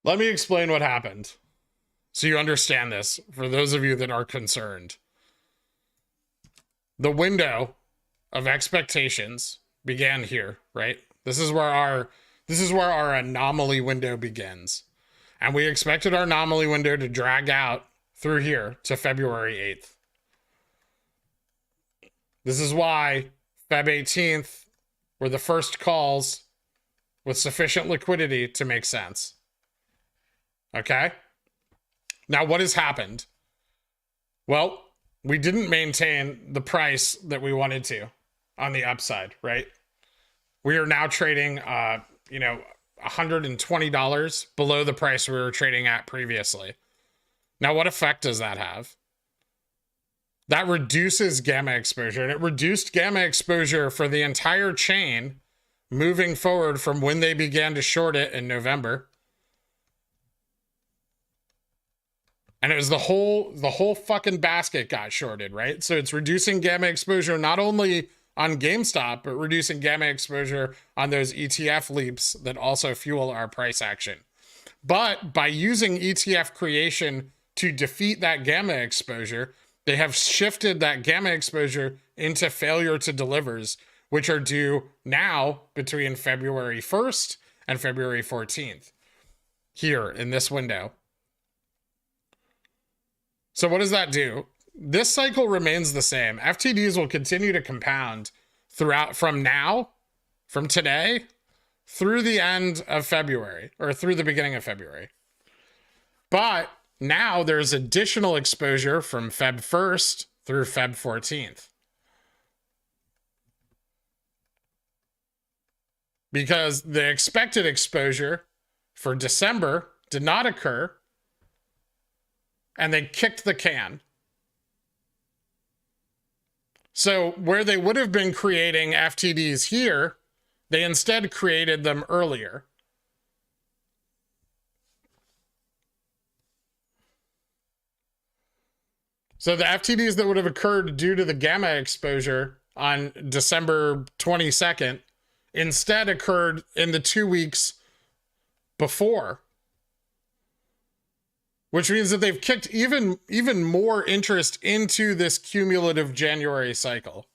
Let me explain what happened so you understand this for those of you that are concerned. The window of expectations began here, right? This is where our anomaly window begins. And we expected our anomaly window to drag out through here to February 8th. This is why Feb 18th were the first calls with sufficient liquidity to make sense. Okay? Now, what has happened? Well, we didn't maintain the price that we wanted to on the upside, right? We are now trading, $120 below the price we were trading at previously. Now, what effect does that have? That reduces gamma exposure, and it reduced gamma exposure for the entire chain moving forward from when they began to short it in November. And it was the whole fucking basket got shorted, right? So it's reducing gamma exposure not only on GameStop, but reducing gamma exposure on those ETF leaps that also fuel our price action. But by using ETF creation to defeat that gamma exposure, they have shifted that gamma exposure into failure to delivers, which are due now between February 1st and February 14th here in this window. So what does that do? This cycle remains the same. FTDs will continue to compound throughout from today, through the end of February, or through the beginning of February. But now there's additional exposure from Feb 1st through Feb 14th. Because the expected exposure for December did not occur, and they kicked the can. So where they would have been creating FTDs here, they instead created them earlier. So the FTDs that would have occurred due to the gamma exposure on December 22nd instead occurred in the 2 weeks before. Which means that they've kicked even more interest into this cumulative January cycle.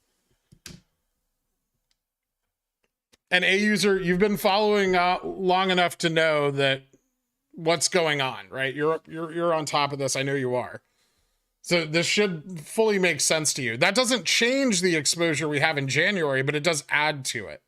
And a user, you've been following long enough to know that what's going on, right? You're on top of this. I know you are. So this should fully make sense to you. That doesn't change the exposure we have in January, but it does add to it.